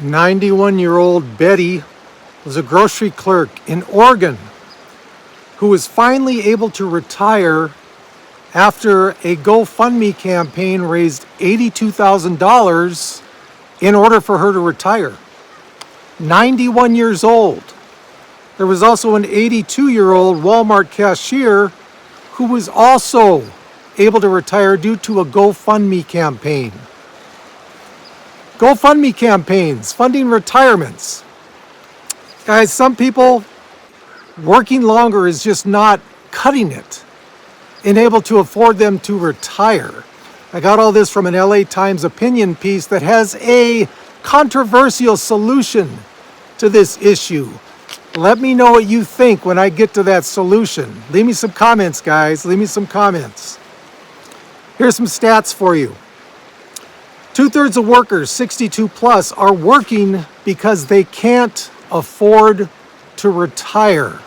91-year-old Betty was a grocery clerk in Oregon who was finally able to retire after a GoFundMe campaign raised $82,000 in order for her to retire. 91 years old. There was also an 82-year-old Walmart cashier who was also able to retire due to a GoFundMe campaign. GoFundMe campaigns, funding retirements. Guys, some people working longer is just not cutting it and able to afford them to retire. I got all this from an LA Times opinion piece that has a controversial solution to this issue. Let me know what you think when I get to that solution. Leave me some comments, guys. Leave me some comments. Here's some stats for you. 2/3 of workers 62 plus are working because they can't afford to retire.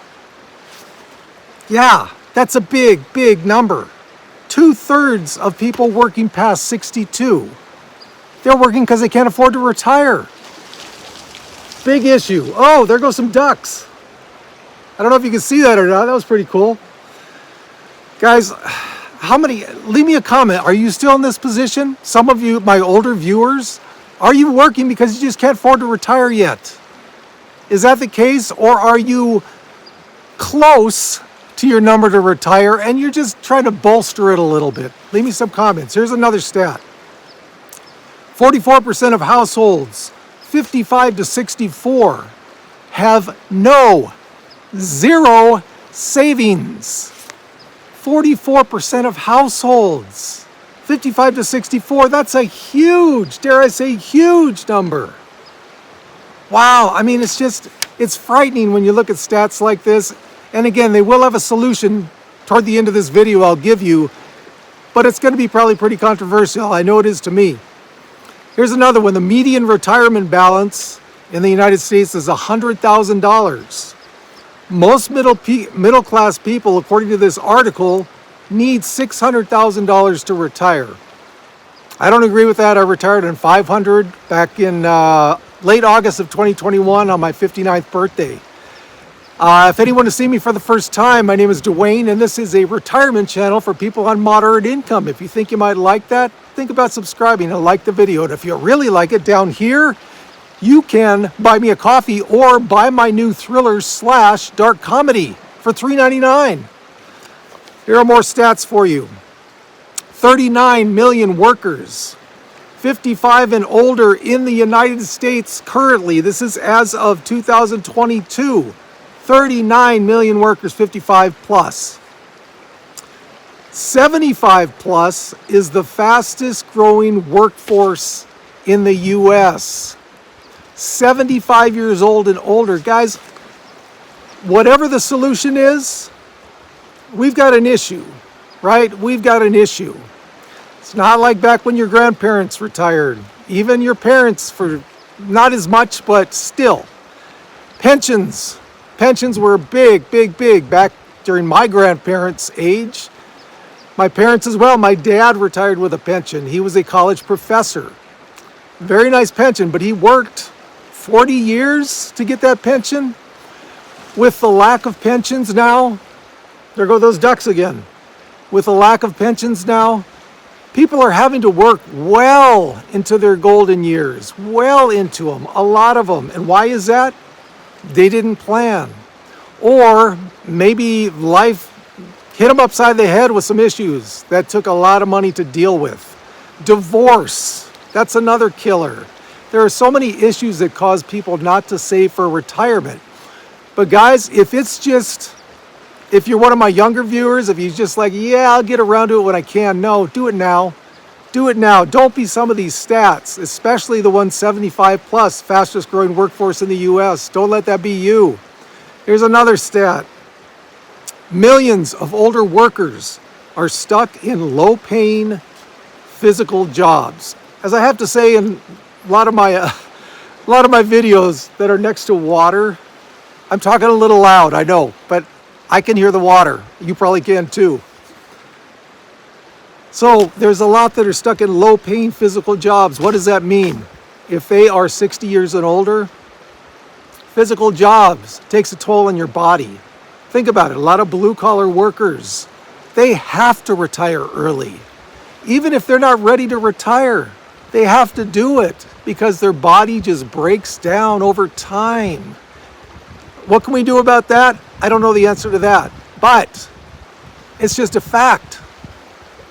Yeah, that's a big, big number. 2/3 of people working past 62. They're working because they can't afford to retire. Big issue. Oh, there goes some ducks. I don't know if you can see that or not. That was pretty cool. Guys, leave me a comment. Are you still in this position? Some of you, my older viewers, are you working because you just can't afford to retire yet? Is that the case? Or are you close to your number to retire and you're just trying to bolster it a little bit? Leave me some comments. Here's another stat. 44% of households 55 to 64 have zero savings. 44% of households 55 to 64, that's a huge, dare I say, huge number. Wow, I mean, it's frightening when you look at stats like this. And again, they will have a solution toward the end of this video I'll give you, but it's going to be probably pretty controversial. I know it is to me. Here's another one. The median retirement balance in the United States is $100,000. Most middle-class people, according to this article, need $600,000 to retire. I don't agree with that. I retired in $500 back in late August of 2021 on my 59th birthday. If anyone has seen me for the first time, my name is Duane, and this is a retirement channel for people on moderate income. If you think you might like that, think about subscribing and like the video. And if you really like it, down here, you can buy me a coffee or buy my new thriller / dark comedy for $3.99. Here are more stats for you. 39 million workers, 55 and older in the United States currently. This is as of 2022. 39 million workers, 55 plus. 75 plus is the fastest growing workforce in the US. 75 years old and older. Guys, whatever the solution is, we've got an issue, right? We've got an issue. It's not like back when your grandparents retired. Even your parents, for not as much, but still. Pensions. Pensions were big, big, big back during my grandparents' age. My parents as well. My dad retired with a pension. He was a college professor. Very nice pension, but he worked 40 years to get that pension. With the lack of pensions now, there go those ducks again. With the lack of pensions now, people are having to work well into their golden years, well into them, a lot of them. And why is that? They didn't plan. Or maybe life hit them upside the head with some issues that took a lot of money to deal with. Divorce, that's another killer. There are so many issues that cause people not to save for retirement. But guys, if you're one of my younger viewers, if you're just like, yeah, I'll get around to it when I can. No, do it now. Do it now. Don't be some of these stats, especially the 175 plus, fastest growing workforce in the US. Don't let that be you. Here's another stat. Millions of older workers are stuck in low-paying physical jobs. As I have to say in a lot of my videos that are next to water, I'm talking a little loud, I know, but I can hear the water. You probably can too. So there's a lot that are stuck in low-paying physical jobs. What does that mean? if they are 60 years and older, physical jobs takes a toll on your body. Think about it. A lot of blue-collar workers, they have to retire early. Even if they're not ready to retire, they have to do it because their body just breaks down over time. What can we do about that? I don't know the answer to that, but it's just a fact.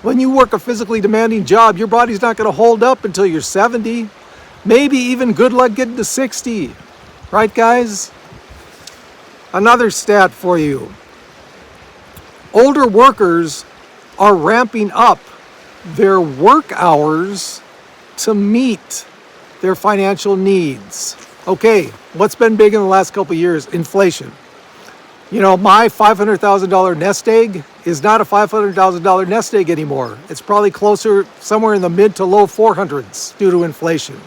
When you work a physically demanding job, your body's not going to hold up until you're 70. Maybe even good luck getting to 60. Right, guys? Another stat for you. Older workers are ramping up their work hours to meet their financial needs. Okay, what's been big in the last couple of years? Inflation. You know, my $500,000 nest egg is not a $500,000 nest egg anymore. It's probably closer somewhere in the mid to low 400s due to inflation.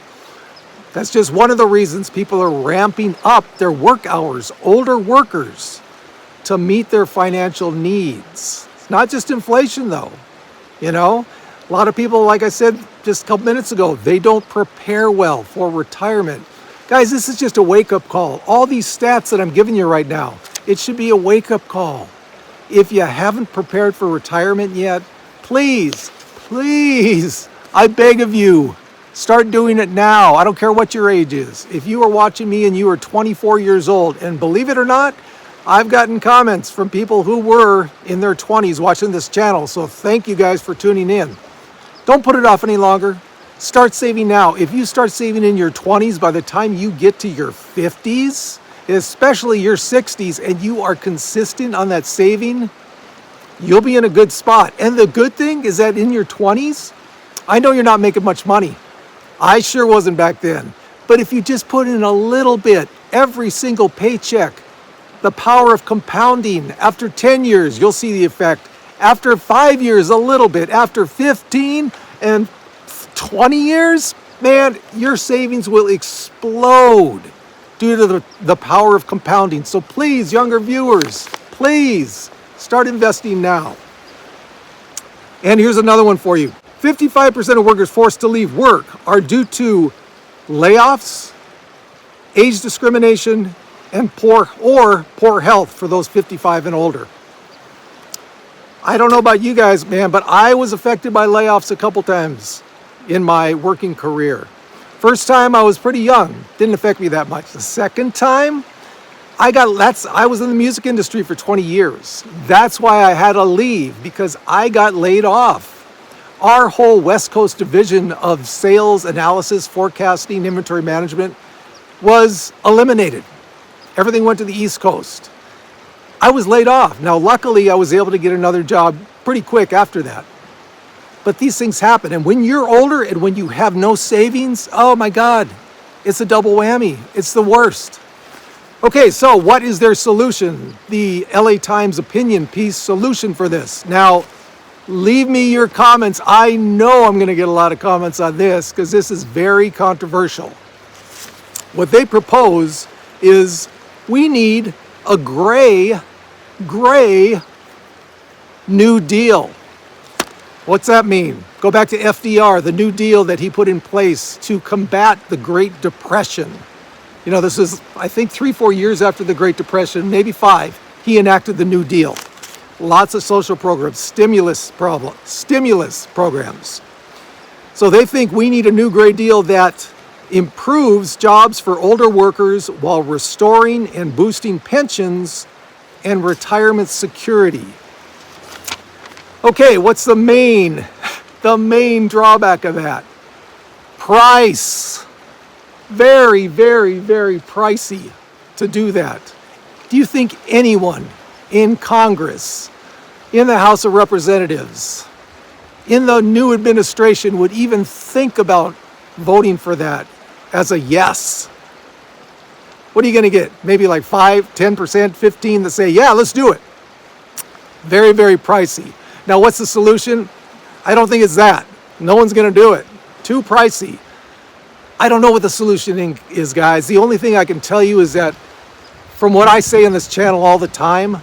That's just one of the reasons people are ramping up their work hours, older workers, to meet their financial needs. It's not just inflation though. You know, a lot of people, like I said just a couple minutes ago, they don't prepare well for retirement. Guys, this is just a wake-up call. All these stats that I'm giving you right now, it should be a wake-up call. If you haven't prepared for retirement yet, please, I beg of you, start doing it now. I don't care what your age is. If you are watching me and you are 24 years old, and believe it or not, I've gotten comments from people who were in their 20s watching this channel, so thank you guys for tuning in. Don't put it off any longer. Start saving now. If you start saving in your 20s, by the time you get to your 50s, especially your 60s, and you are consistent on that saving, you'll be in a good spot. And the good thing is that in your 20s, I know you're not making much money. I sure wasn't back then. But if you just put in a little bit every single paycheck, the power of compounding, after 10 years, you'll see the effect. After 5 years, a little bit. After 15 and 20 years, man, your savings will explode due to the power of compounding. So please, younger viewers, please start investing now. And here's another one for you. 55% of workers forced to leave work are due to layoffs, age discrimination, and poor health for those 55 and older. I don't know about you guys, man, but I was affected by layoffs a couple times in my working career. First time I was pretty young, didn't affect me that much. The second time, I was in the music industry for 20 years. That's why I had to leave, because I got laid off. Our whole West Coast division of sales, analysis, forecasting, inventory management was eliminated. Everything went to the East Coast. I was laid off. Now, luckily, I was able to get another job pretty quick after that. But these things happen. And when you're older and when you have no savings, oh my God, it's a double whammy. It's the worst. Okay, so what is their solution? The LA Times opinion piece solution for this. Now, leave me your comments. I know I'm going to get a lot of comments on this because this is very controversial. What they propose is we need a gray New Deal. What's that mean? Go back to FDR, the New Deal that he put in place to combat the Great Depression. You know, this is, I think, 3-4 years after the Great Depression, maybe 5, he enacted the New Deal. Lots of social programs, stimulus programs. So they think we need a new Green Deal that improves jobs for older workers while restoring and boosting pensions and retirement security. Okay, what's the main drawback of that? Price. Very, very, very pricey to do that. Do you think anyone in Congress, in the House of Representatives, in the new administration would even think about voting for that as a yes? What are you going to get? Maybe like 5, 10%, 15% that say, yeah, let's do it. Very, very pricey. Now, what's the solution? I don't think it's that. No one's going to do it. Too pricey. I don't know what the solution is, guys. The only thing I can tell you is that from what I say on this channel all the time,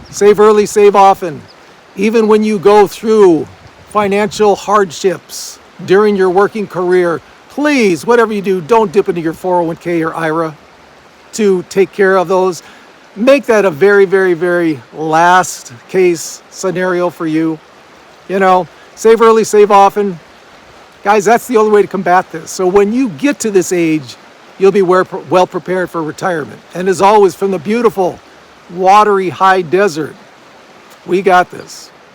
save early, save often. Even when you go through financial hardships during your working career, please, whatever you do, don't dip into your 401k or IRA to take care of those. Make that a very, very, very last case scenario for you. You know, save early, save often. Guys, that's the only way to combat this. So when you get to this age, you'll be well prepared for retirement. And as always, from the beautiful, watery high desert, we got this.